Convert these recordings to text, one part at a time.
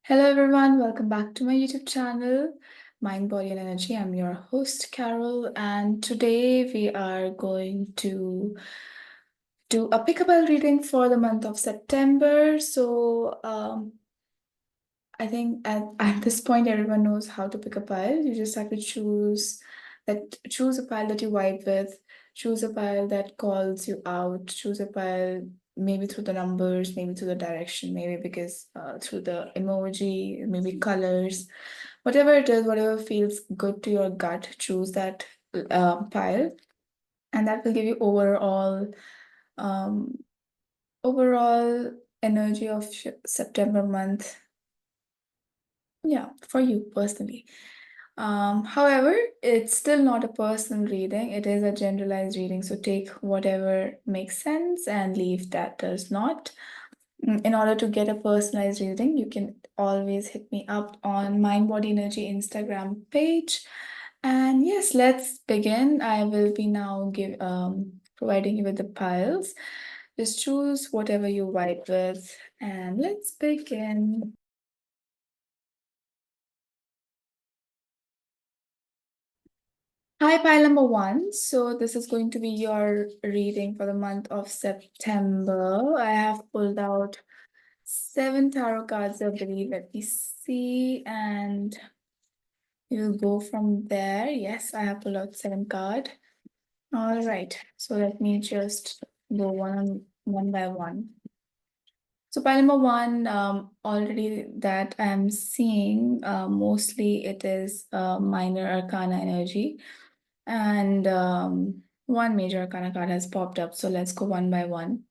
Hello everyone, welcome back to my YouTube channel, Mind, Body and Energy. I'm your host Carol, and today we are going to do a pickable reading for the month of September. I think at this point everyone knows how to pick a pile. You just have to choose a pile that you vibe with, choose a pile that calls you out, choose a pile maybe through the numbers, maybe through the direction, maybe because through the emoji, maybe colors, whatever it is, whatever feels good to your gut, choose that pile, and that will give you um, overall energy of September month. Yeah, for you personally. However, it's still not a personal reading. It is a generalized reading. So take whatever makes sense and leave that does not. In order to get a personalized reading, you can always hit me up on Mind Body Energy Instagram page. And yes, let's begin. I will be now providing you with the piles. Just choose whatever you vibe with, and let's begin. Hi, pile number one. So this is going to be your reading for the month of September. I have pulled out 7 tarot cards, I believe. Let me see, and we'll go from there. Yes, I have pulled out 7 cards. All right. So let me just go one by one. So pile number one, already that I'm seeing, mostly it is minor arcana energy. And one major arcana card has popped up. So let's go one by one.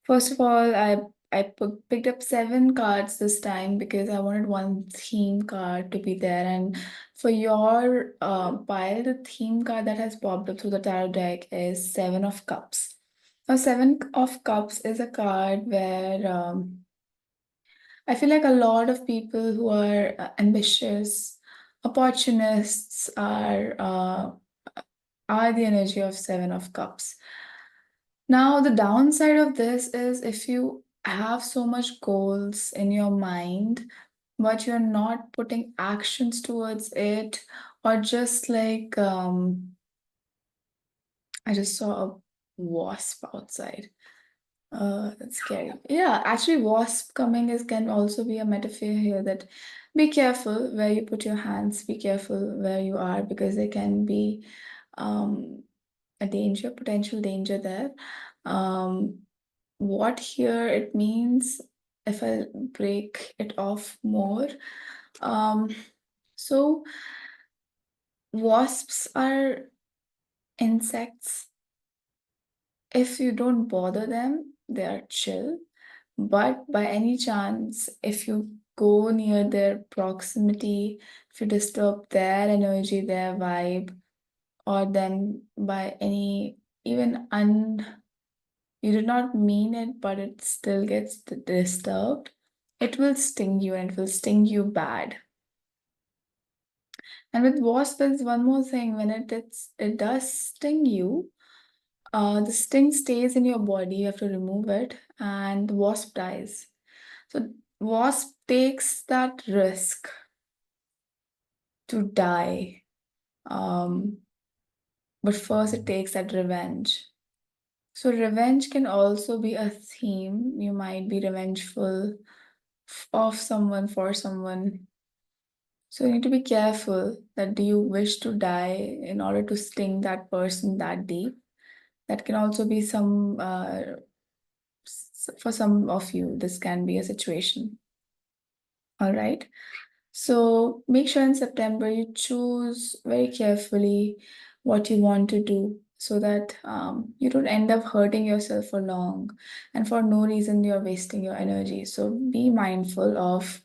First of all, I picked up 7 cards this time because I wanted one theme card to be there. And for your pile, the theme card that has popped up through the tarot deck is Seven of Cups. Now, Seven of Cups is a card where I feel like a lot of people who are ambitious, opportunists are the energy of Seven of Cups. Now, the downside of this is if you have so much goals in your mind, but you're not putting actions towards it, or just like I just saw a wasp outside. That's scary. Yeah, actually, wasp coming is can also be a metaphor here that be careful where you put your hands, be careful where you are, because there can be um a danger, potential danger there. Um, what here it means, if I break it off more, um, so wasps are insects. If you don't bother them, they are chill. But by any chance, if you go near their proximity, if you disturb their energy, their vibe, or then by any even you did not mean it, but it still gets disturbed, it will sting you and it will sting you bad. And with wasp, there's one more thing. When it does sting you, the sting stays in your body. You have to remove it, and the wasp dies. So wasp takes that risk to die. Um, but first it takes that revenge. So revenge can also be a theme. You might be revengeful of someone for someone. So you need to be careful that do you wish to die in order to sting that person that deep? That can also be for some of you, this can be a situation. All right. So make sure in September you choose very carefully what you want to do so that you don't end up hurting yourself for long and for no reason you're wasting your energy. So be mindful of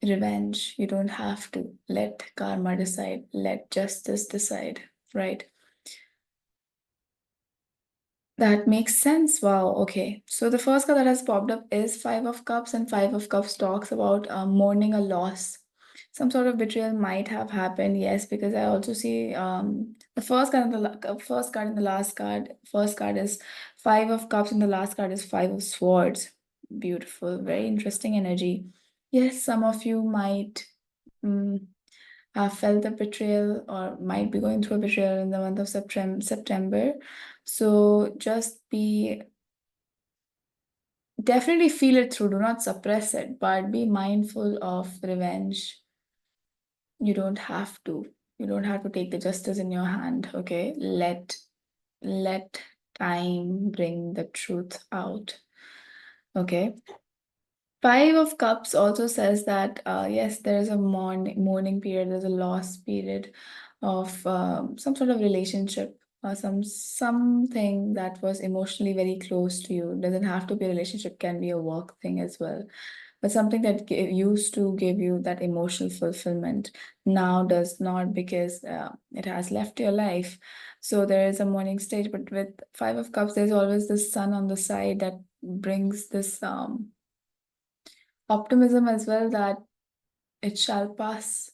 revenge. You don't have to let karma decide, let justice decide, right? That makes sense. Wow. Okay. So the first card that has popped up is Five of Cups, and Five of Cups talks about mourning a loss. Some sort of betrayal might have happened. Yes, because I also see the first card and first card and the last card. First card is Five of Cups, and the last card is Five of Swords. Beautiful. Very interesting energy. Yes, some of you might mm, have felt a betrayal or might be going through a betrayal in the month of September. So just be definitely feel it through, do not suppress it, but be mindful of revenge. You don't have to. You don't have to take the justice in your hand, okay? Let time bring the truth out. Okay. Five of Cups also says that yes, there is a mourning period, there's a loss period of some sort of relationship or something that was emotionally very close to you. Doesn't have to be a relationship, can be a work thing as well. But something that used to give you that emotional fulfillment now does not because it has left your life. So there is a mourning stage. But with Five of Cups, there's always this sun on the side that brings this optimism as well that it shall pass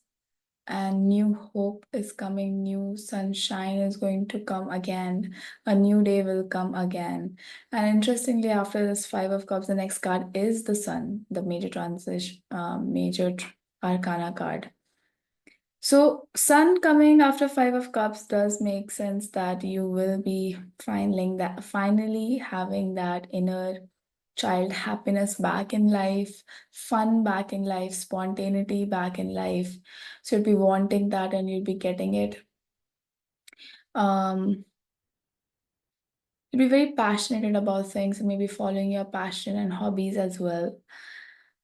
and new hope is coming, new sunshine is going to come again, a new day will come again. And interestingly, after this Five of Cups, the next card is the Sun, the major transition, arcana card. So, sun coming after Five of Cups does make sense that you will be finally having that inner child happiness back in life, fun back in life, spontaneity back in life. So you'll be wanting that and you'll be getting it. Um, you'll be very passionate about things and maybe following your passion and hobbies as well.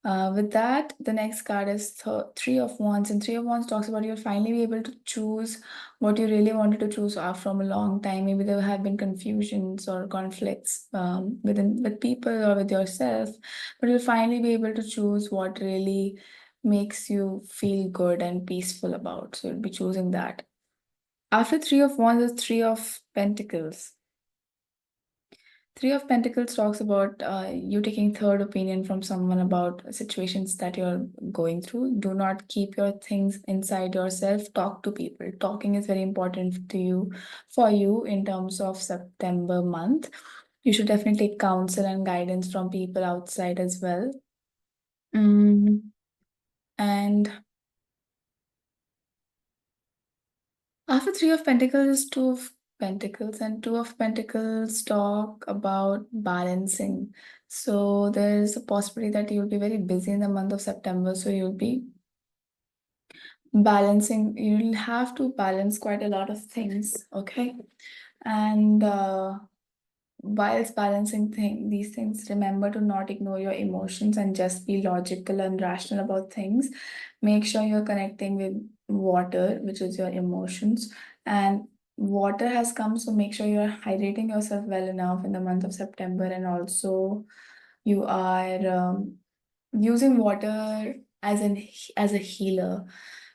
With that, the next card is Three of Wands, and Three of Wands talks about you'll finally be able to choose what you really wanted to choose from a long time. Maybe there have been confusions or conflicts with people or with yourself, but you'll finally be able to choose what really makes you feel good and peaceful about. So you'll be choosing that. After Three of Wands is Three of Pentacles. Three of Pentacles talks about you taking third opinion from someone about situations that you're going through. Do not keep your things inside yourself. Talk to people. Talking is very important to you, for you in terms of September month. You should definitely take counsel and guidance from people outside as well. Mm, and after Three of Pentacles is Two of Pentacles, and Two of Pentacles talk about balancing. So there's a possibility that you'll be very busy in the month of September. So you'll be balancing, you'll have to balance quite a lot of things, okay? And whilst balancing these things, remember to not ignore your emotions and just be logical and rational about things. Make sure you're connecting with water, which is your emotions, and water has come, so make sure you're hydrating yourself well enough in the month of September, and also you are using water as a healer.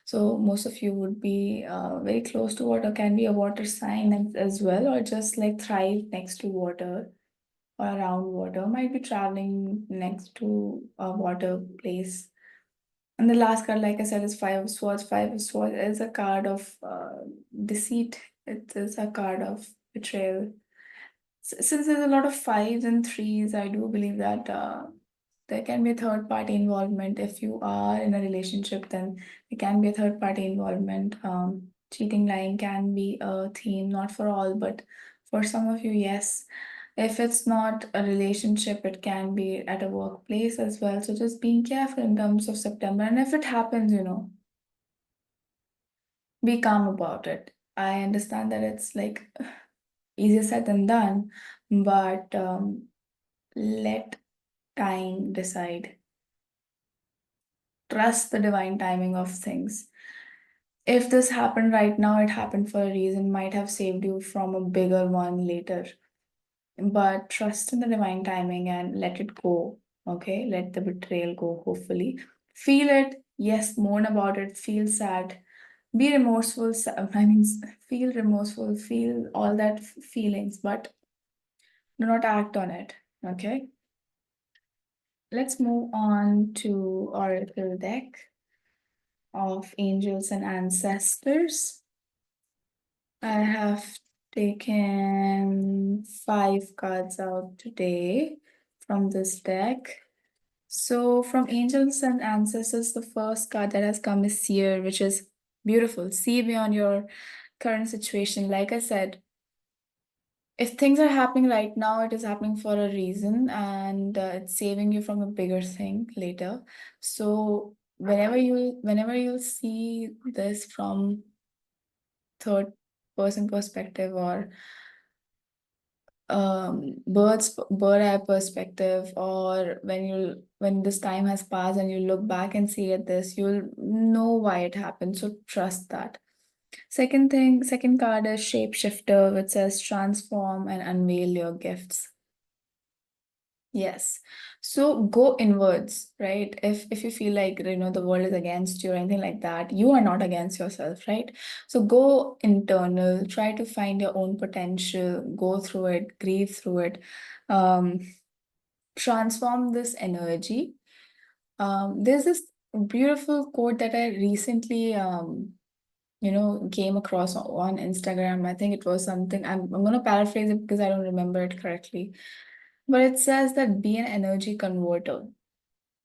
So most of you would be very close to water, can be a water sign as well, or just like thrive next to water or around water, might be traveling next to a water place. And the last card, like I said, is Five of Swords. Five of Swords is a card of deceit. It is a card of betrayal. Since there's a lot of fives and threes, I do believe that there can be a third party involvement. If you are in a relationship, then there can be a third party involvement. Cheating, lying can be a theme, not for all, but for some of you, yes. If it's not a relationship, it can be at a workplace as well. So just being careful in terms of September. And if it happens, be calm about it. I understand that it's like easier said than done, but let time decide. Trust the divine timing of things. If this happened right now, it happened for a reason, might have saved you from a bigger one later. But trust in the divine timing and let it go. Okay? Let the betrayal go, hopefully. Feel it. Yes, mourn about it. Feel sad. Be remorseful. I mean, feel remorseful. Feel all that feelings, but do not act on it. Okay? Let's move on to Oracle deck of angels and ancestors. I have taken five cards out today from this deck. So from angels and ancestors, the first card that has come is seer, which is beautiful. See beyond your current situation. Like I said, if things are happening right now, it is happening for a reason, and it's saving you from a bigger thing later. So whenever you see this from third person perspective or bird eye perspective, or when this time has passed and you look back and see at this, you'll know why it happened. So trust that. Second card is shapeshifter, which says transform and unveil your gifts. Yes. So go inwards, right? If you feel like the world is against you or anything like that, you are not against yourself, right? So go internal, try to find your own potential, go through it, grieve through it, um, transform this energy. There's this beautiful quote that I recently came across on Instagram. I think it was something, I'm gonna paraphrase it because I don't remember it correctly. But it says that be an energy converter,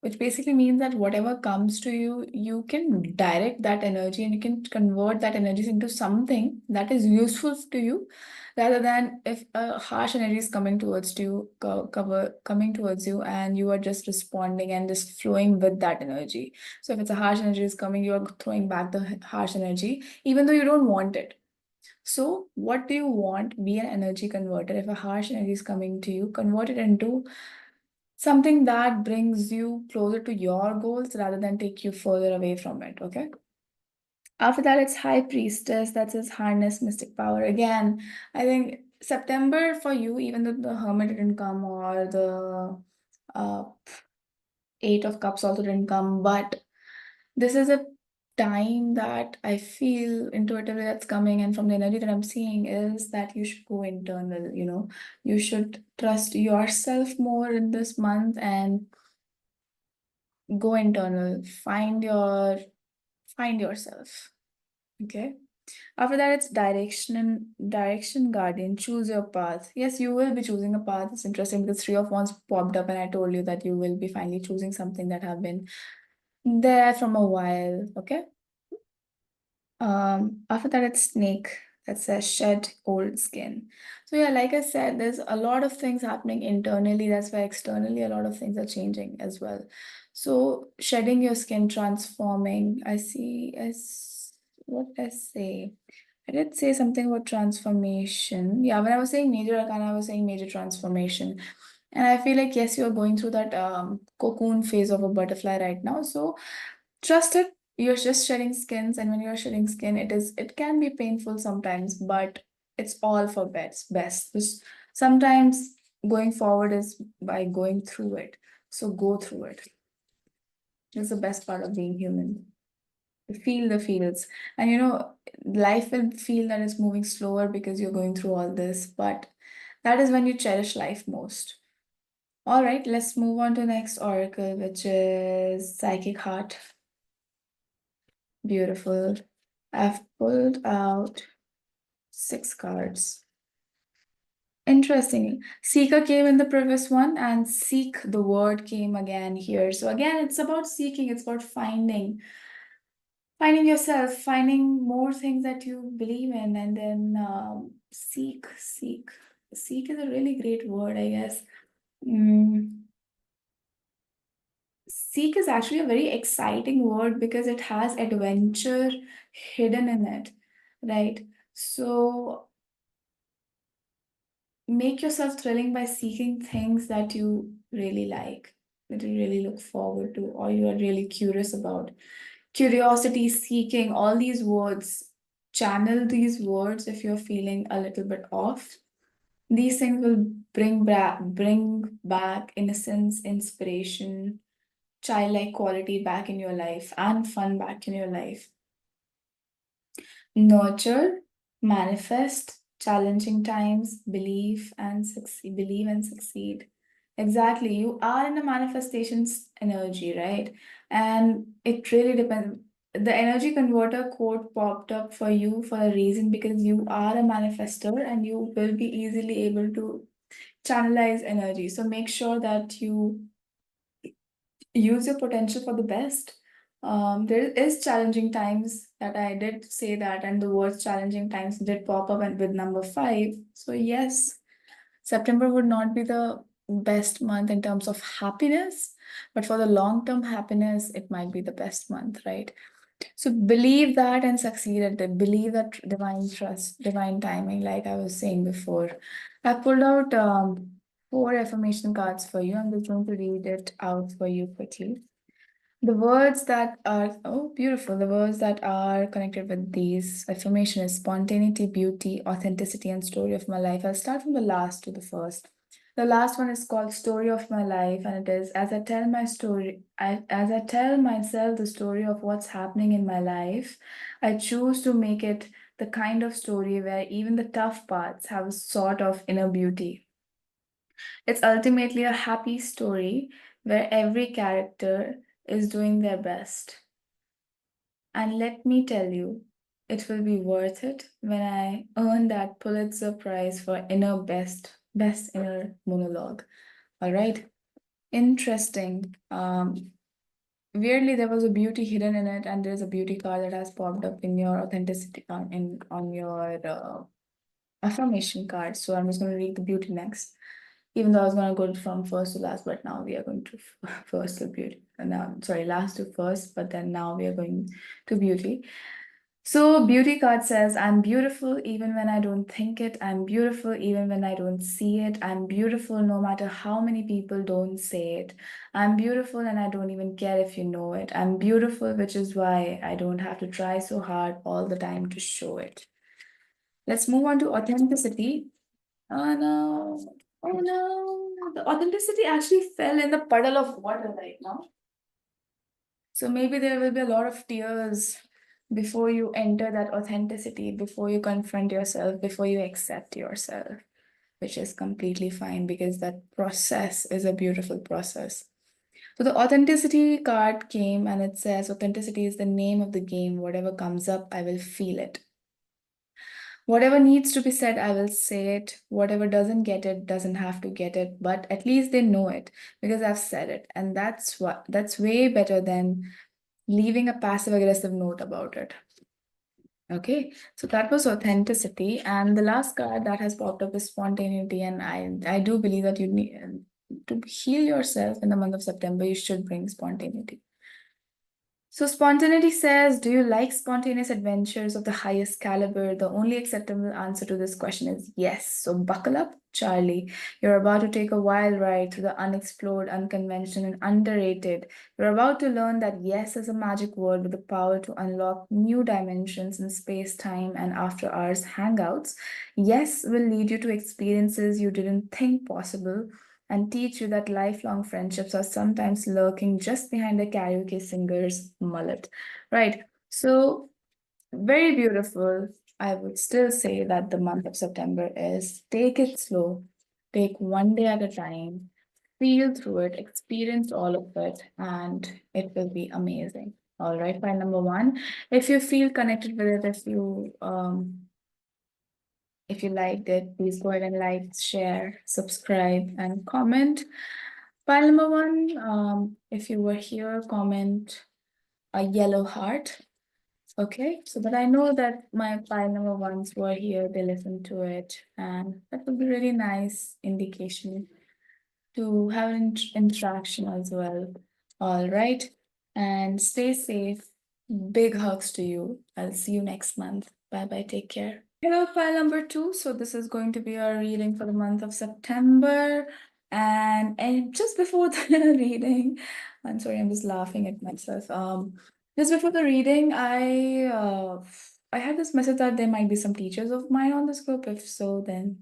which basically means that whatever comes to you, you can direct that energy and you can convert that energy into something that is useful to you, rather than if a harsh energy is coming towards you, coming towards you, and you are just responding and just flowing with that energy. So if it's a harsh energy is coming, you are throwing back the harsh energy, even though you don't want it. So, what do you want? Be an energy converter. If a harsh energy is coming to you, convert it into something that brings you closer to your goals rather than take you further away from it. Okay. After that, it's High Priestess. That says harness mystic power. Again, I think September for you, even though the Hermit didn't come or the uh, Eight of Cups also didn't come, but this is a time that I feel intuitively that's coming, and from the energy that I'm seeing is that you should go internal, you should trust yourself more in this month and go internal, find yourself. Okay. After that, it's direction guardian. Choose your path. Yes, you will be choosing a path. It's interesting because Three of Wands popped up, and I told you that you will be finally choosing something that have been there from a while. Okay. After that, it's snake that says shed old skin. So yeah, like I said, there's a lot of things happening internally. That's why externally a lot of things are changing as well. So shedding your skin, transforming. I see as what I say. I did say something about transformation. Yeah, when I was saying major arcana, I was saying major transformation. And I feel like yes, you're going through that cocoon phase of a butterfly right now. So trust it. You're just shedding skins, and when you're shedding skin, it can be painful sometimes, but it's all for best. Sometimes going forward is by going through it. So go through it. It's the best part of being human. Feel the feels. And life will feel that it's moving slower because you're going through all this, but that is when you cherish life most. All right, let's move on to the next oracle, which is Psychic Heart. Beautiful. I've pulled out 6 cards. Interesting. Seeker came in the previous one, and seek the word came again here. So again, it's about seeking, it's about finding yourself, finding more things that you believe in, and then seek is a really great word, I guess. Mm, Seek is actually a very exciting word because it has adventure hidden in it, right? So make yourself thrilling by seeking things that you really like, that you really look forward to, or you are really curious about. Curiosity, seeking, all these words, channel these words if you're feeling a little bit off. These things will bring back innocence, inspiration, childlike quality back in your life, and fun back in your life. Nurture, manifest, challenging times, believe and succeed. Exactly. You are in a manifestations energy, right? And it really depends. The energy converter quote popped up for you for a reason, because you are a manifester and you will be easily able to channelize energy. So make sure that you use your potential for the best. There is challenging times that I did say that, and the words challenging times did pop up and with number 5. So yes, September would not be the best month in terms of happiness, but for the long-term happiness, it might be the best month, right? So believe that and succeed at it. Believe that divine trust, divine timing, like I was saying before. I pulled out 4 affirmation cards for you. I'm just going to read it out for you quickly. The words that are, oh, beautiful. The words that are connected with these affirmation is spontaneity, beauty, authenticity, and story of my life. I'll start from the last to the first. The last one is called Story of My Life, and it is as I tell my story, as I tell myself the story of what's happening in my life, I choose to make it the kind of story where even the tough parts have a sort of inner beauty. It's ultimately a happy story where every character is doing their best. And let me tell you, it will be worth it when I earn that Pulitzer Prize for best inner monologue. All right. Interesting. Weirdly, there was a beauty hidden in it, and there's a beauty card that has popped up in your authenticity on your affirmation card. So I'm just going to read the beauty next. Even though I was going to go from first to last, but now we are going to first to beauty. Now, sorry, last to first, but then now we are going to beauty. So, beauty card says, I'm beautiful even when I don't think it. I'm beautiful even when I don't see it. I'm beautiful no matter how many people don't say it. I'm beautiful and I don't even care if you know it. I'm beautiful, which is why I don't have to try so hard all the time to show it. Let's move on to authenticity. Oh no. Oh no. The authenticity actually fell in the puddle of water right now. So maybe there will be a lot of tears before you enter that authenticity, before you confront yourself, before you accept yourself, which is completely fine because that process is a beautiful process. So the authenticity card came and it says authenticity is the name of the game. Whatever comes up, I will feel it. Whatever needs to be said, I will say it. Whatever doesn't get it, doesn't have to get it, but at least they know it because I've said it. And that's way better than leaving a passive aggressive note about it. Okay, so that was authenticity. And the last card that has popped up is spontaneity. And I do believe that you need to heal yourself in the month of September, you should bring spontaneity. So spontaneity says, do you like spontaneous adventures of the highest caliber? The only acceptable answer to this question is yes. So buckle up, Charlie. You're about to take a wild ride through the unexplored, unconventional, and underrated. You're about to learn that yes is a magic word with the power to unlock new dimensions in space, time, and after hours hangouts. Yes will lead you to experiences you didn't think possible and teach you that lifelong friendships are sometimes lurking just behind the karaoke singer's mullet. Right. So, very beautiful. I would still say that the month of September is take it slow, take one day at a time, feel through it, experience all of it, and it will be amazing. All right, by number 1. If you feel connected with it, if you liked it, please go ahead and like, share, subscribe, and comment. File number 1, if you were here, comment a yellow heart. Okay, so that I know that my file number 1s were here, they listened to it, and that would be really nice indication to have an interaction as well. All right, and stay safe. Big hugs to you. I'll see you next month. Bye bye. Take care. Hello, file number 2. So this is going to be our reading for the month of September. And just before the reading, I'm sorry, I'm just laughing at myself. Just before the reading, I had this message that there might be some teachers of mine on this group. If so, then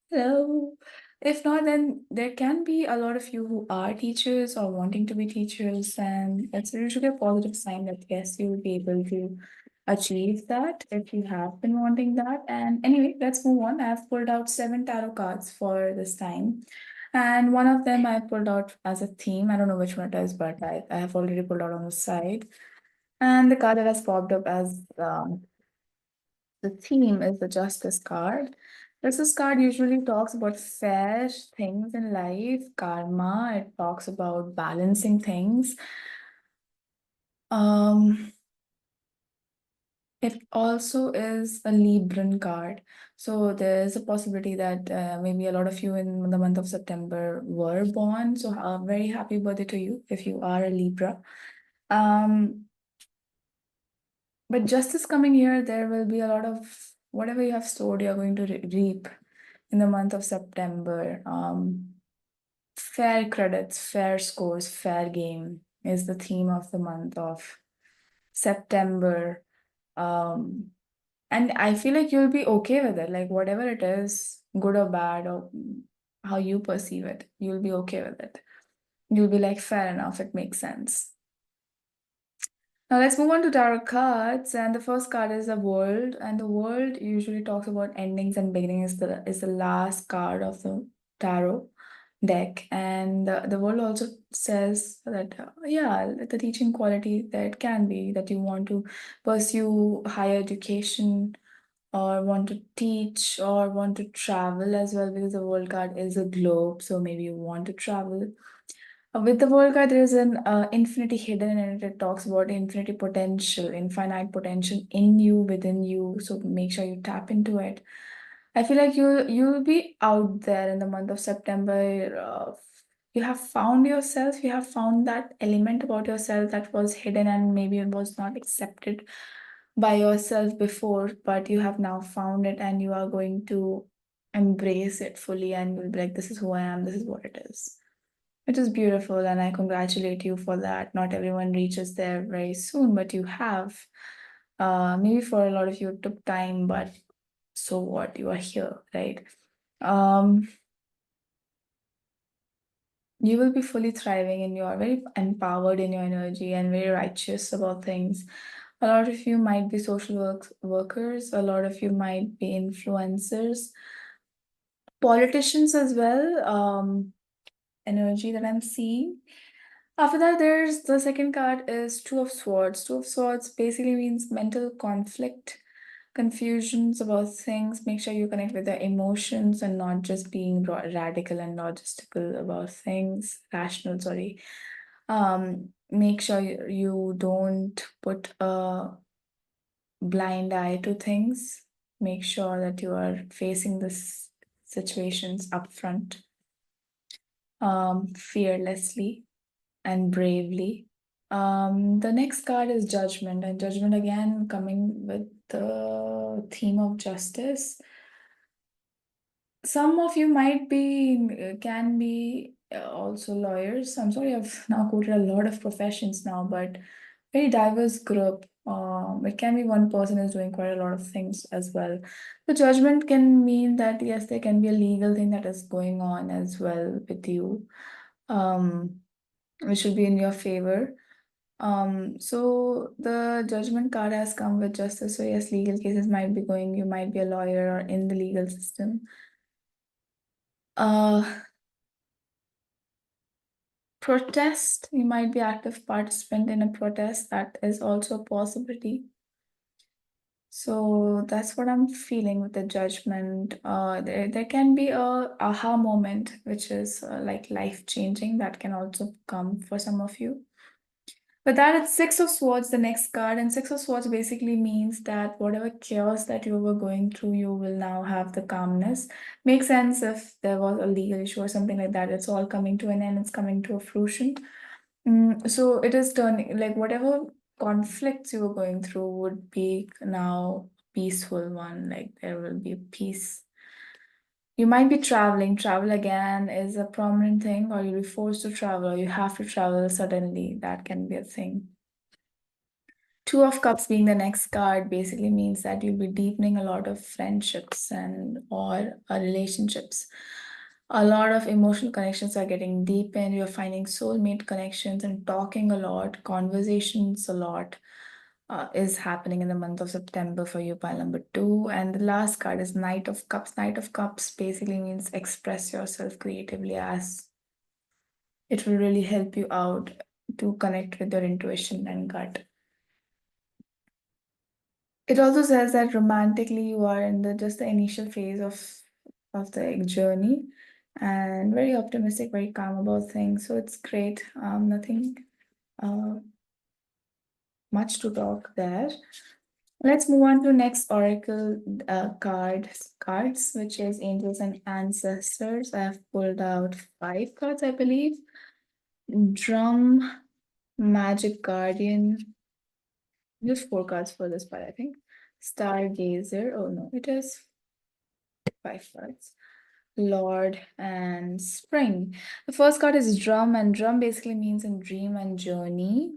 hello. If not, then there can be a lot of you who are teachers or wanting to be teachers, and it's usually a positive sign that yes, you will be able to achieve that if you have been wanting that. And anyway, let's move on. I've pulled out 7 tarot cards for this time. And one of them I pulled out as a theme. I don't know which one it is, but I have already pulled out on the side. And the card that has popped up as the theme is the Justice card. This card usually talks about fair things in life, karma. It talks about balancing things. Um, it also is a Libran card. So there's a possibility that maybe a lot of you in the month of September were born. So very happy birthday to you if you are a Libra. Um, but justice coming here, there will be a lot of whatever you have stored, you're going to reap in the month of September. Fair credits, fair scores, fair game is the theme of the month of September. Um, and I feel like you'll be okay with it, like whatever it is, good or bad, or how you perceive it, you'll be okay with it. You'll be like, fair enough, it makes sense. Now let's move on to tarot cards, and the first card is the World, and the World usually talks about endings and beginnings. Is the last card of the tarot deck, and the World also says that yeah, the teaching quality that can be that you want to pursue higher education or want to teach or want to travel as well, because the World card is a globe, so maybe you want to travel. With the World card, there is an infinity hidden in it. It talks about infinity potential, infinite potential in you, within you. So make sure you tap into it. I feel like you'll be out there in the month of September. You have found yourself. You have found that element about yourself that was hidden and maybe it was not accepted by yourself before, but you have now found it and you are going to embrace it fully and you'll be like, this is who I am. This is what it is. It is beautiful, and I congratulate you for that. Not everyone reaches there very soon, but you have. Maybe for a lot of you it took time, but so what? You are here, right? Um, you will be fully thriving and you are very empowered in your energy and very righteous about things. A lot of you might be workers, a lot of you might be influencers, politicians as well. Energy that I'm seeing. After that, there's the second card is Two of Swords. Two of Swords basically means mental conflict, confusions about things. Make sure you connect with the emotions and not just being radical and logistical about things, rational, sorry. Make sure you don't put a blind eye to things. Make sure that you are facing this situations upfront, fearlessly and bravely. The next card is Judgment, and Judgment again coming with the theme of justice. Some of you might be, can be also lawyers. I'm sorry, I've now quoted a lot of professions now, but very diverse group. It can be one person is doing quite a lot of things as well. The judgment can mean that yes, there can be a legal thing that is going on as well with you, which should be in your favor. So the judgment card has come with justice. So yes, legal cases might be going, you might be a lawyer or in the legal system. Uh, Protest, you might be active participant in a protest. That is also a possibility. So that's what I'm feeling with the judgment. There can be a aha moment, which is like life changing. That can also come for some of you. But that it's Six of Swords, the next card, and Six of Swords basically means that whatever chaos that you were going through, you will now have the calmness. Makes sense if there was a legal issue or something like that. It's all coming to an end, it's coming to a fruition. So it is turning, like whatever conflicts you were going through would be now peaceful one, like there will be peace. You might be traveling. Travel again is a prominent thing, or you'll be forced to travel, or you have to travel suddenly. That can be a thing. Two of Cups being the next card basically means that you'll be deepening a lot of friendships and or relationships. A lot of emotional connections are getting deepened. You're finding soulmate connections and talking a lot, conversations a lot. Is happening in the month of September for you, pile number two. And the last card is Knight of Cups. Knight of Cups basically means express yourself creatively, as it will really help you out to connect with your intuition and gut. It also says that romantically you are in the just the initial phase of of the journey, and very optimistic, very calm about things. So it's great. Nothing uh, much to talk there. Let's move on to next oracle cards, which is angels and ancestors. I have pulled out 5 cards, I believe. Drum, magic guardian. Just 4 cards for this part, I think. Stargazer. Oh no, it is 5 cards. Lord and Spring. The first card is drum, and drum basically means in dream and journey.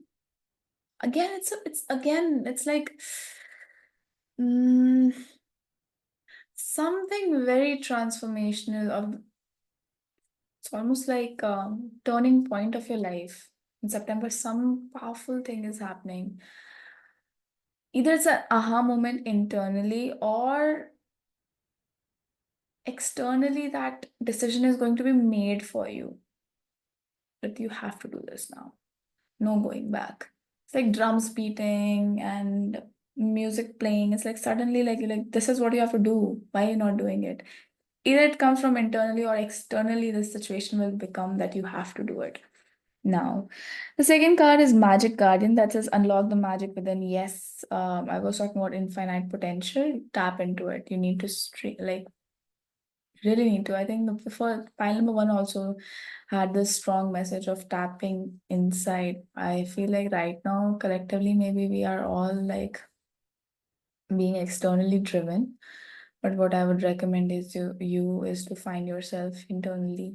Again, it's like mm, something very transformational. Of It's almost like turning point of your life. In September, some powerful thing is happening. Either it's an aha moment internally or externally, that decision is going to be made for you. That you have to do this now. No going back. It's like drums beating and music playing. It's like suddenly like you're like, this is what you have to do. Why are you not doing it? Either it comes from internally or externally, the situation will become that you have to do it now. The second card is Magic Guardian, that says unlock the magic within. Yes, I was talking about infinite potential. Tap into it. You need to like really need to. I think the before pile number one also had this strong message of tapping inside. I feel like right now, collectively, maybe we are all like being externally driven. But what I would recommend is you is to find yourself internally.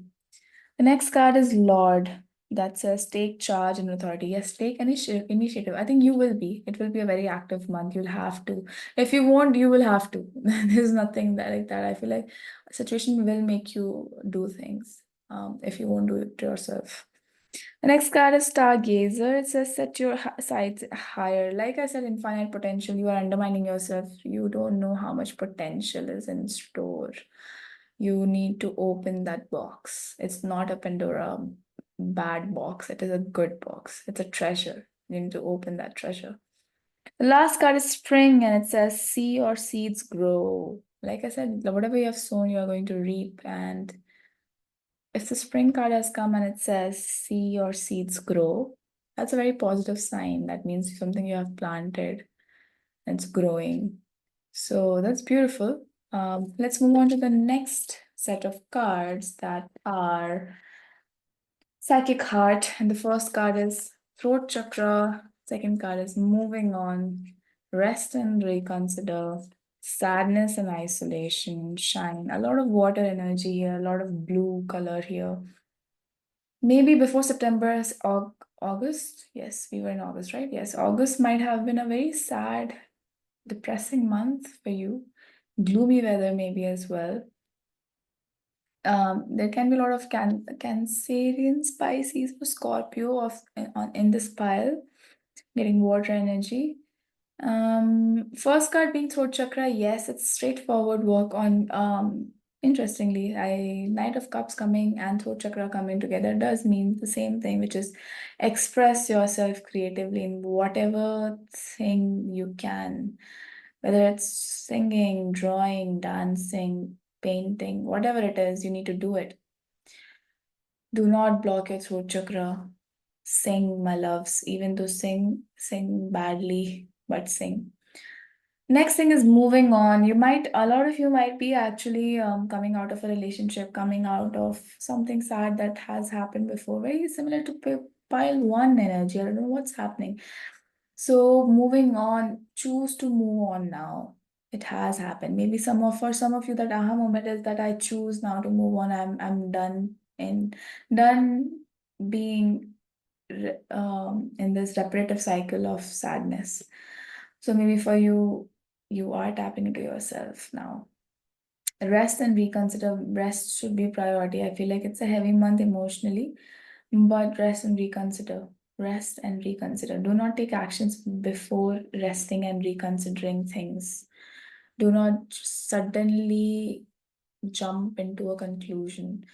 The next card is Lord. That says take charge and authority. Yes, take initiative. I think you will be. It will be a very active month. You'll have to. If you won't, you will have to. There's nothing that like that. I feel like a situation will make you do things. If you won't do it yourself. The next card is Stargazer. It says set your sights higher. Like I said, infinite potential. You are undermining yourself. You don't know how much potential is in store. You need to open that box. It's not a Pandora bad box. It is a good box. It's a treasure. You need to open that treasure. The last card is Spring, and it says see your seeds grow. Like I said, whatever you have sown, you are going to reap. And if the spring card has come and it says, see your seeds grow, that's a very positive sign. That means something you have planted and it's growing. So that's beautiful. Let's move on to the next set of cards that are Psychic Heart. And the first card is Throat Chakra. Second card is Moving On, Rest and Reconsider, Sadness and Isolation, Shine. A lot of water energy here, a lot of blue color here. Maybe before September, August. Yes, we were in August, right? Yes, August might have been a very sad, depressing month for you. Gloomy weather, maybe as well. There can be a lot of Cancerian, Pisces, or Scorpio in this pile, getting water energy. First card being throat chakra, yes, it's straightforward work on interestingly, Knight of Cups coming and throat chakra coming together does mean the same thing, which is express yourself creatively in whatever thing you can, whether it's singing, drawing, dancing, painting, whatever it is, you need to do it. Do not block your throat chakra. Sing, my loves, even though sing badly, but sing. Next thing is moving on. A lot of you might be actually coming out of a relationship, coming out of something sad that has happened before, very similar to pile one energy. I don't know what's happening. So moving on, choose to move on now. It has happened. Maybe for some of you that aha moment is that I choose now to move on. I'm done being in this repetitive cycle of sadness. So maybe for you, you are tapping into yourself now. Rest and reconsider. Rest should be priority. I feel like it's a heavy month emotionally, but rest and reconsider. Rest and reconsider. Do not take actions before resting and reconsidering things. Do not suddenly jump into a conclusion.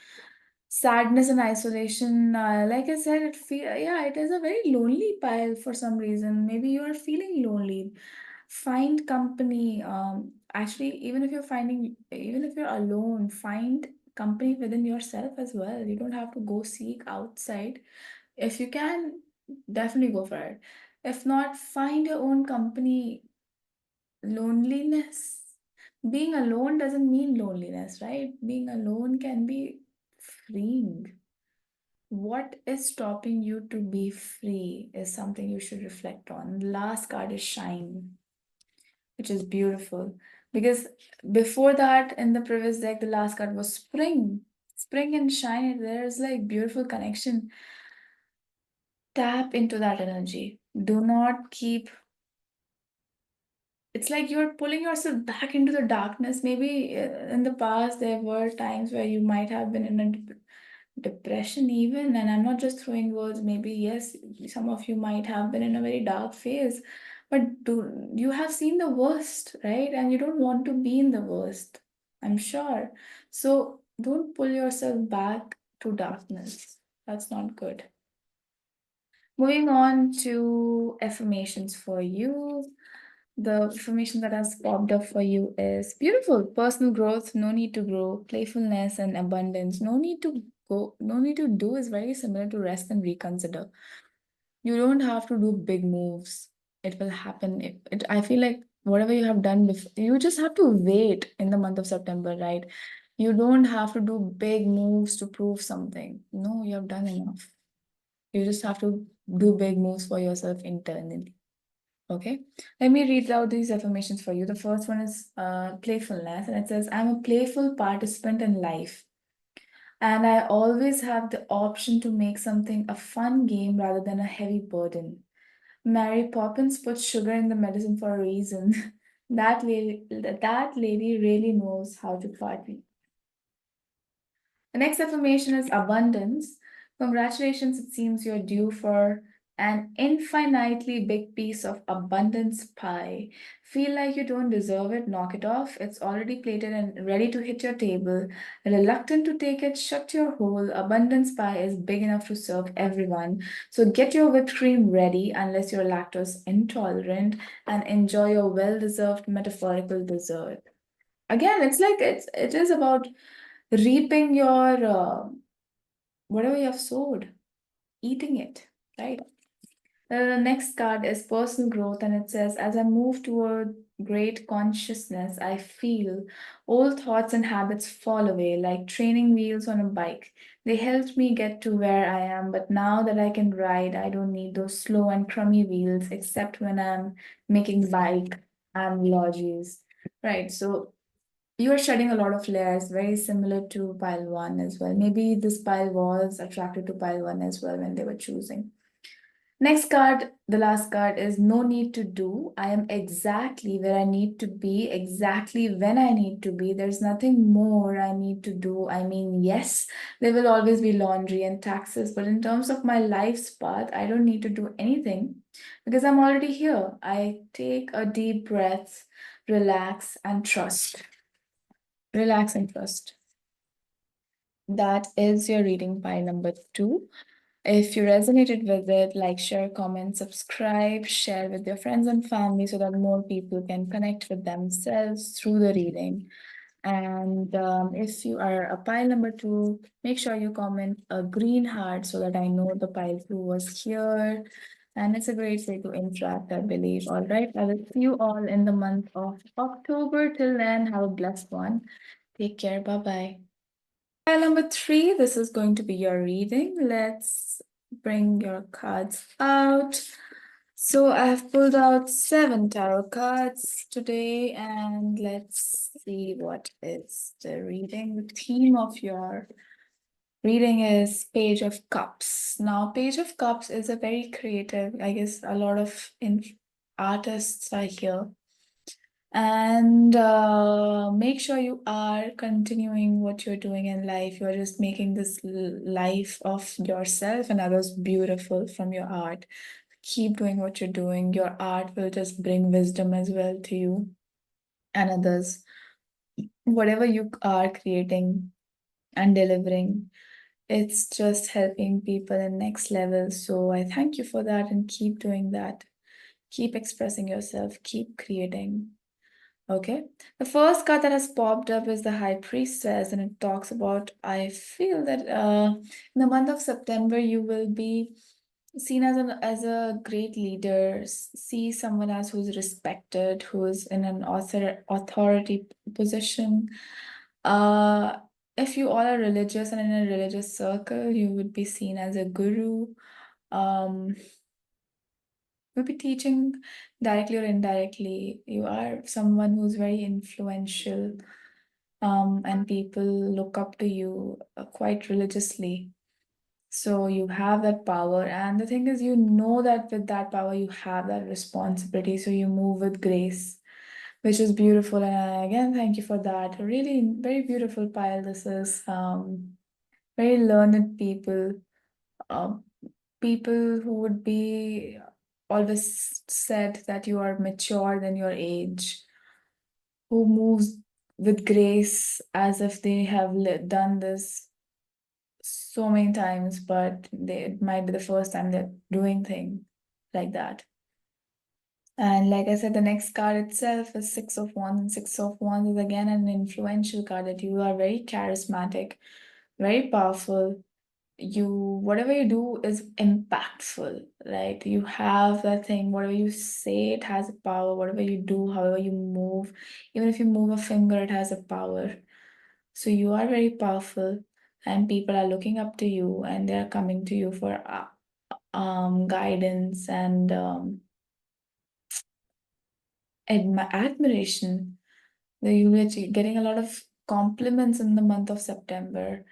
Sadness and isolation, like I said, yeah, it is a very lonely pile for some reason. Maybe you are feeling lonely. Find company. Actually, even if you're alone, find company within yourself as well. You don't have to go seek outside. If you can, definitely go for it. If not, find your own company. Loneliness. Being alone doesn't mean loneliness, right? Being alone can be freeing. What is stopping you to be free is something you should reflect on. The last card is shine, which is beautiful. Because before that, in the previous deck, the last card was spring. Spring and shine, there's like beautiful connection. Tap into that energy. Do not keep, it's like you're pulling yourself back into the darkness. Maybe in the past, there were times where you might have been in a depression, even. And I'm not just throwing words, maybe, yes, some of you might have been in a very dark phase, but do you have seen the worst, right? And you don't want to be in the worst, I'm sure. So don't pull yourself back to darkness. That's not good. Moving on to affirmations for you. The information that has popped up for you is beautiful. Personal growth, no need to grow. Playfulness and abundance, no need to go. No need to do is very similar to rest and reconsider. You don't have to do big moves. It will happen. I feel like whatever you have done before, you just have to wait in the month of September, right? You don't have to do big moves to prove something. No, you have done enough. You just have to do big moves for yourself internally. Okay, let me read out these affirmations for you. The first one is playfulness, and it says, I'm a playful participant in life, and I always have the option to make something a fun game rather than a heavy burden. Mary Poppins put sugar in the medicine for a reason. That lady really knows how to party. The next affirmation is abundance. Congratulations, it seems you're due for an infinitely big piece of abundance pie. Feel like you don't deserve it, knock it off. It's already plated and ready to hit your table. Reluctant to take it, shut your hole. Abundance pie is big enough to serve everyone. So get your whipped cream ready, unless you're lactose intolerant, and enjoy your well-deserved metaphorical dessert. Again, it is about reaping your whatever you have sowed, eating it, right? The next card is personal growth, and it says, as I move toward great consciousness, I feel old thoughts and habits fall away like training wheels on a bike. They helped me get to where I am, but now that I can ride, I don't need those slow and crummy wheels except when I'm making bike analogies. Right. So you are shedding a lot of layers, very similar to pile one as well. Maybe this pile was attracted to pile one as well when they were choosing. Next card, the last card is no need to do. I am exactly where I need to be, exactly when I need to be. There's nothing more I need to do. I mean, yes, there will always be laundry and taxes, but in terms of my life's path, I don't need to do anything because I'm already here. I take a deep breath, relax, and trust. Relax and trust. That is your reading pile number 2. If you resonated with it, like, share, comment, subscribe, share with your friends and family so that more people can connect with themselves through the reading. And if you are a pile number 2, make sure you comment a green heart so that I know the pile 2 was here. And it's a great way to interact, I believe. All right, I will see you all in the month of October. Till then, have a blessed one. Take care. Bye bye. Pile number 3, this is going to be your reading. Let's bring your cards out. So I have pulled out 7 tarot cards today, and let's see what is the reading. The theme of your reading is Page of Cups. Now, Page of Cups is a very creative, I guess a lot of artists are here, and make sure you are continuing what you're doing in life. You're just making this life of yourself and others beautiful from your art. Keep doing what you're doing. Your art will just bring wisdom as well to you and others. Whatever you are creating and delivering, it's just helping people in next level. So I thank you for that, and keep doing that. Keep expressing yourself, keep creating. Okay. The first card that has popped up is the High Priestess, and it talks about, I feel that in the month of September, you will be seen as a great leader, see someone as who's respected, who's in an authority position. Uh, if you all are religious and in a religious circle, you would be seen as a guru. Um, you'll be teaching directly or indirectly. You are someone who's very influential, and people look up to you quite religiously. So you have that power, and the thing is, you know that with that power, you have that responsibility. So you move with grace, which is beautiful. And again, thank you for that. Really, very beautiful pile. This is very learned people, um, people who would be always said that you are mature than your age, who moves with grace as if they have done this so many times, but it might be the first time they're doing thing like that. And like I said, the next card itself is Six of Wands, and Six of Wands is again an influential card that you are very charismatic, very powerful. You, whatever you do is impactful, right? You have that thing, whatever you say, it has a power. Whatever you do, however you move, even if you move a finger, it has a power. So you are very powerful, and people are looking up to you, and they're coming to you for guidance and admiration. You're getting a lot of compliments in the month of September.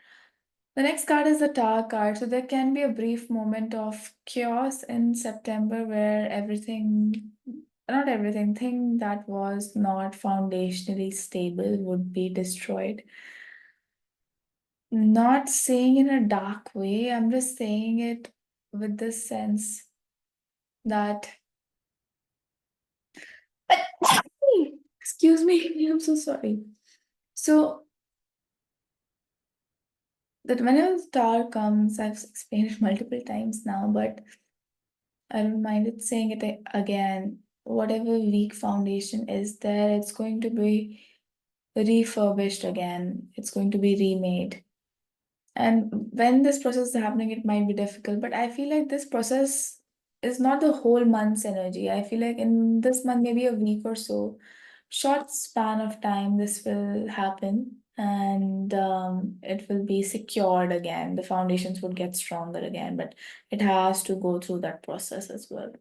The next card is the Tower card. So there can be a brief moment of chaos in September where not everything, thing that was not foundationally stable would be destroyed. Not saying in a dark way, I'm just saying it with this sense that, excuse me, I'm so sorry. So that whenever the Tower comes, I've explained it multiple times now, but I don't mind it saying it again. Whatever weak foundation is there, it's going to be refurbished again. It's going to be remade. And when this process is happening, it might be difficult, but I feel like this process is not the whole month's energy. I feel like in this month, maybe a week or so, short span of time, this will happen, and it will be secured again. The foundations would get stronger again, but it has to go through that process as well.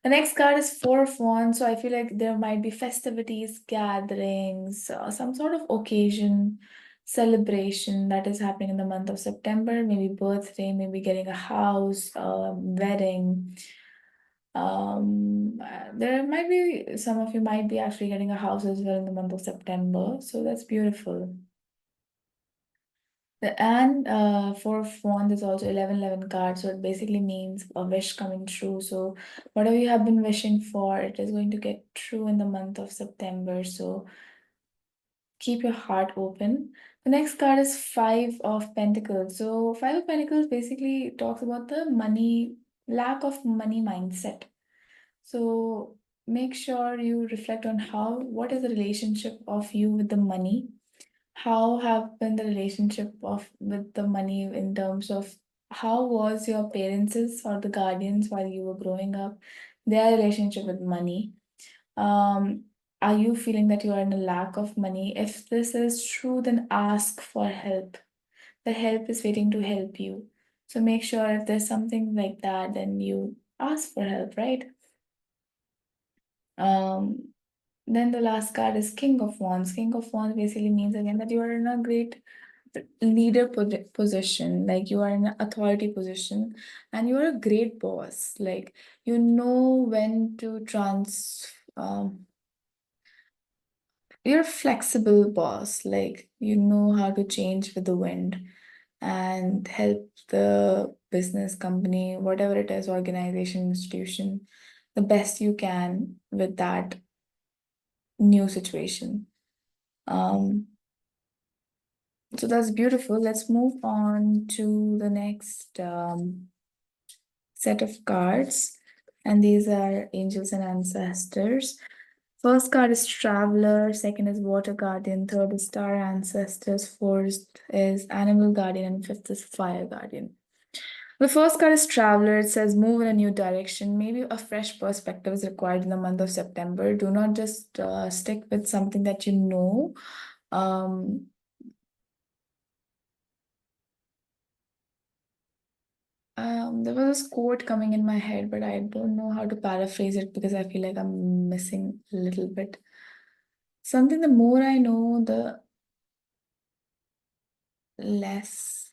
The next card is Four of Wands, so I feel like there might be festivities, gatherings, some sort of occasion, celebration that is happening in the month of September. Maybe birthday, maybe getting a house, wedding. There might be some of you might be actually getting a house as well in the month of September, so that's beautiful. And Four of Wands is also 1111 card, so it basically means a wish coming true. So whatever you have been wishing for, it is going to get true in the month of September. So keep your heart open. The next card is Five of Pentacles. So Five of Pentacles basically talks about the money, lack of money mindset. So make sure you reflect on what is the relationship of you with the money, how have been the relationship of with the money in terms of how was your parents' or the guardians while you were growing up, their relationship with money? Um, are you feeling that you are in a lack of money? If this is true, then ask for help. The help is waiting to help you. So make sure if there's something like that, then you ask for help, right? Um, then the last card is King of Wands. King of Wands basically means again that you are in a great leader position, like you are in an authority position, and you are a great boss. Like you know when to you're a flexible boss. Like you know how to change with the wind and help the business company, whatever it is, organization, institution, the best you can with that new situation. Um, so that's beautiful. Let's move on to the next set of cards. And these are angels and ancestors. First card is Traveler, second is Water Guardian, third is Star Ancestors, fourth is Animal Guardian, and fifth is Fire Guardian. The first card is Traveler. It says move in a new direction. Maybe a fresh perspective is required in the month of September. Do not just stick with something that you know. Um, there was this quote coming in my head, but I don't know how to paraphrase it because I feel like I'm missing a little bit. Something the more I know, the less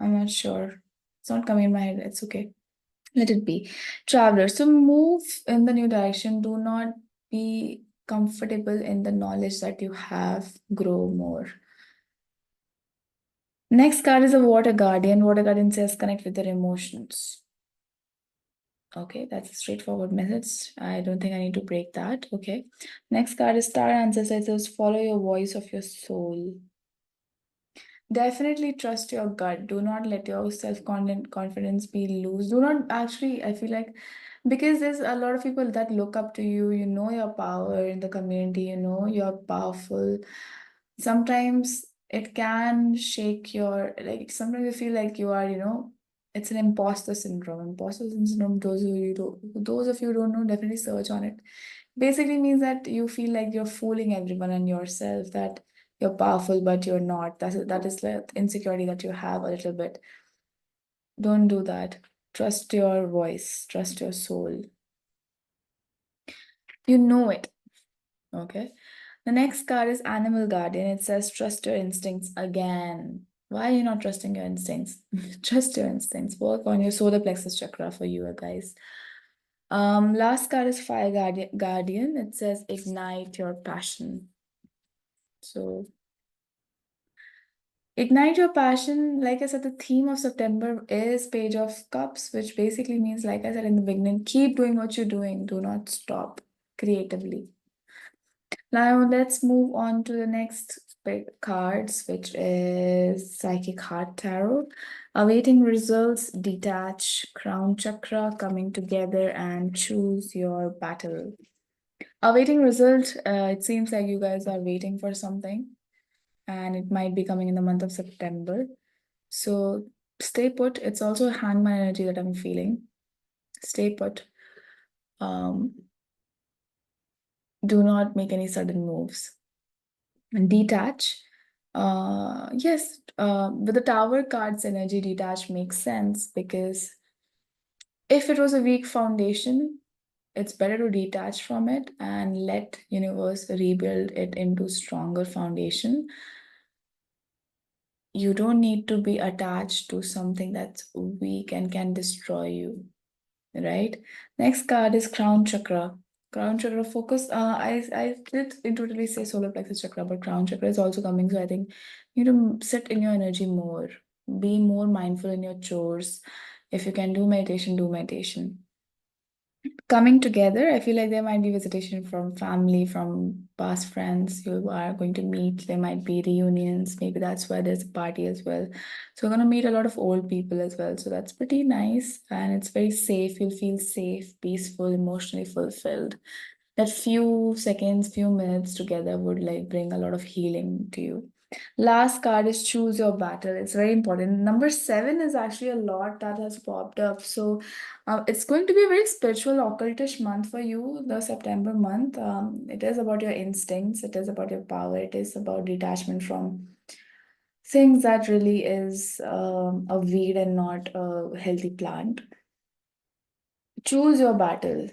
I'm not sure. It's not coming in my head. It's okay. Let it be. Traveler. So move in the new direction. Do not be comfortable in the knowledge that you have. Grow more. Next card is a Water Guardian. Water Guardian says connect with your emotions. Okay, that's a straightforward message. I don't think I need to break that. Okay. Next card is Star Ancestor. It says follow your voice of your soul. Definitely trust your gut. Do not let your self-confidence be loose. Do not actually, I feel like, because there's a lot of people that look up to you, you know your power in the community, you know you're powerful. Sometimes it can shake your, like, sometimes you feel like you are, it's an imposter syndrome. Imposter syndrome, those of you who don't know, definitely search on it. Basically means that you feel like you're fooling everyone and yourself, that you're powerful, but you're not. That is the insecurity that you have a little bit. Don't do that. Trust your voice, trust your soul. You know it. Okay. The next card is Animal Guardian. It says trust your instincts again. Why are you not trusting your instincts? Trust your instincts. Work on your solar plexus chakra for you guys. Last card is Fire Guardian. It says ignite your passion. So ignite your passion. Like I said, the theme of September is Page of Cups, which basically means, like I said in the beginning, keep doing what you're doing. Do not stop creatively. Now let's move on to the next big cards, which is Psychic Heart Tarot. Awaiting results, detach, crown chakra, coming together, and choose your battle. Awaiting result, it seems like you guys are waiting for something, and it might be coming in the month of September. So stay put. It's also a hangman energy that I'm feeling. Stay put. Um, do not make any sudden moves. And detach. Yes, with the Tower card's energy, detach makes sense because if it was a weak foundation, it's better to detach from it and let universe rebuild it into stronger foundation. You don't need to be attached to something that's weak and can destroy you, right? Next card is Crown Chakra. Crown Chakra focus. I did intuitively say solar plexus chakra, but Crown Chakra is also coming. So I think you need to sit in your energy more. Be more mindful in your chores. If you can do meditation, do meditation. Coming together, I feel like there might be visitation from family, from past friends you are going to meet. There might be reunions. Maybe that's why there's a party as well. So we're going to meet a lot of old people as well. So that's pretty nice. And it's very safe. You'll feel safe, peaceful, emotionally fulfilled. That few seconds, few minutes together would like bring a lot of healing to you. Last card is choose your battle. It's very important. Number 7 is actually a lot that has popped up. So it's going to be a very spiritual, occultish month for you, the September month. It is about your instincts, it is about your power, it is about detachment from things that really is a weed and not a healthy plant. Choose your battle.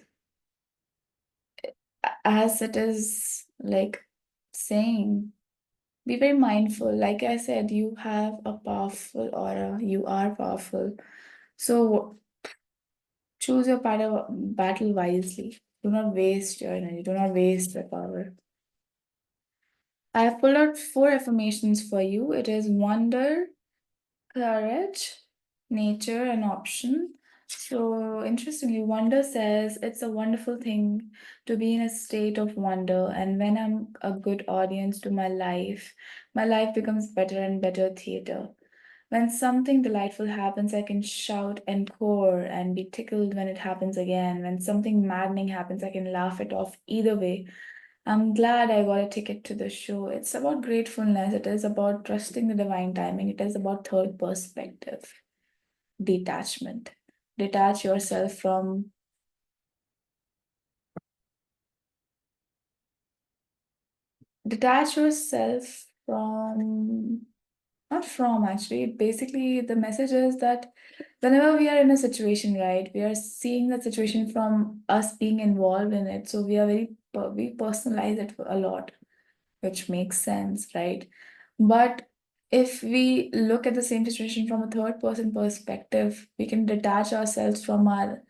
As it is like saying, be very mindful. Like I said, you have a powerful aura, you are powerful. So choose your battle wisely. Do not waste your energy, do not waste your power. I have pulled out 4 affirmations for you. It is wonder, courage, nature, and option. So, interestingly, wonder says it's a wonderful thing to be in a state of wonder. And when I'm a good audience to my life becomes better and better theater. When something delightful happens, I can shout encore and be tickled when it happens again. When something maddening happens, I can laugh it off either way. I'm glad I got a ticket to the show. It's about gratefulness. It is about trusting the divine timing. It is about third perspective, detachment. Detach yourself from, detach yourself from, not from actually. Basically, the message is that whenever we are in a situation, right, we are seeing the situation from us being involved in it. So we are we personalize it a lot, which makes sense, right? But if we look at the same situation from a third person perspective, we can detach ourselves from our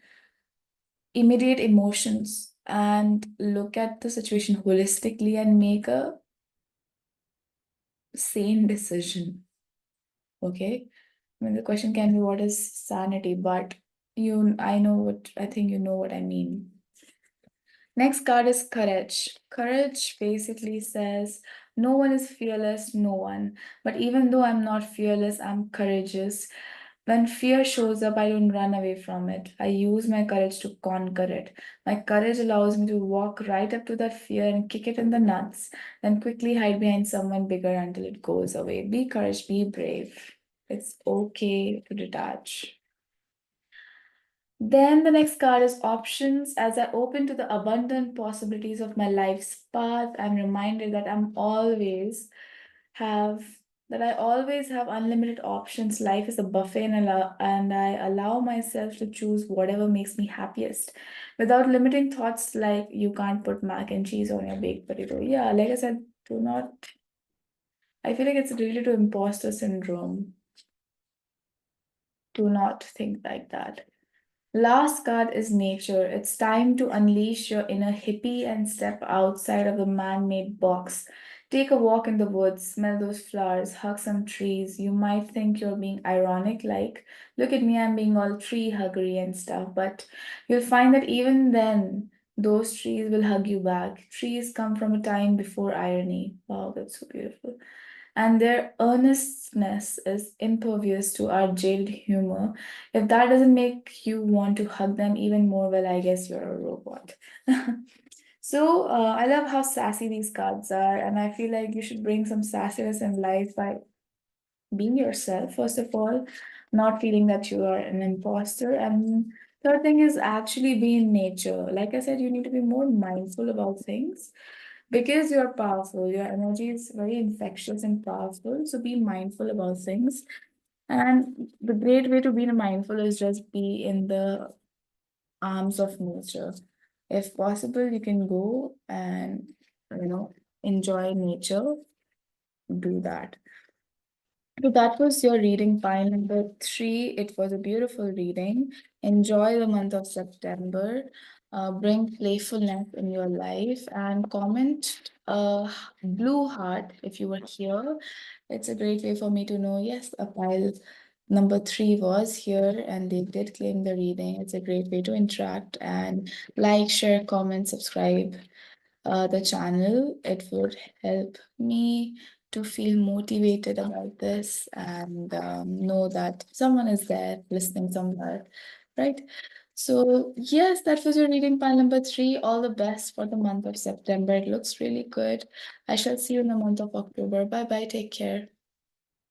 immediate emotions and look at the situation holistically and make a sane decision. Okay. I mean, the question can be what is sanity, but I think you know what I mean. Next card is courage. Courage basically says, no one is fearless, no one. But even though I'm not fearless, I'm courageous. When fear shows up, I don't run away from it. I use my courage to conquer it. My courage allows me to walk right up to that fear and kick it in the nuts, then quickly hide behind someone bigger until it goes away. Be courage, be brave. It's okay to detach. Then the next card is options. As I open to the abundant possibilities of my life's path, I'm reminded that have I always have unlimited options. Life is a buffet and I allow myself to choose whatever makes me happiest without limiting thoughts like you can't put mac and cheese on your baked potato. Yeah, like I said, do not, I feel like it's related to imposter syndrome. Do not think like that. Last card is nature. It's time to unleash your inner hippie and step outside of the man made box. Take a walk in the woods, smell those flowers, hug some trees. You might think you're being ironic, like, look at me, I'm being all tree huggery and stuff. But you'll find that even then, those trees will hug you back. Trees come from a time before irony. Wow, that's so beautiful, and their earnestness is impervious to our jailed humor. If that doesn't make you want to hug them even more, well, I guess you're a robot. So I love how sassy these cards are, and I feel like you should bring some sassiness in life by being yourself, first of all, not feeling that you are an imposter. And third thing is actually be in nature. Like I said, you need to be more mindful about things because you're powerful. Your energy is very infectious and powerful. So be mindful about things. And the great way to be mindful is just be in the arms of nature. If possible, you can go and, you know, enjoy nature, do that. So that was your reading pile number three. It was a beautiful reading. Enjoy the month of September. Bring playfulness in your life and comment blue heart if you were here. It's a great way for me to know, yes, a pile number three was here and they did claim the reading. It's a great way to interact and like, share, comment, subscribe the channel. It would help me to feel motivated about this and know that someone is there listening somewhere, right? So, yes, that was your reading pile number three. All the best for the month of September. It looks really good. I shall see you in the month of October. Bye bye. Take care.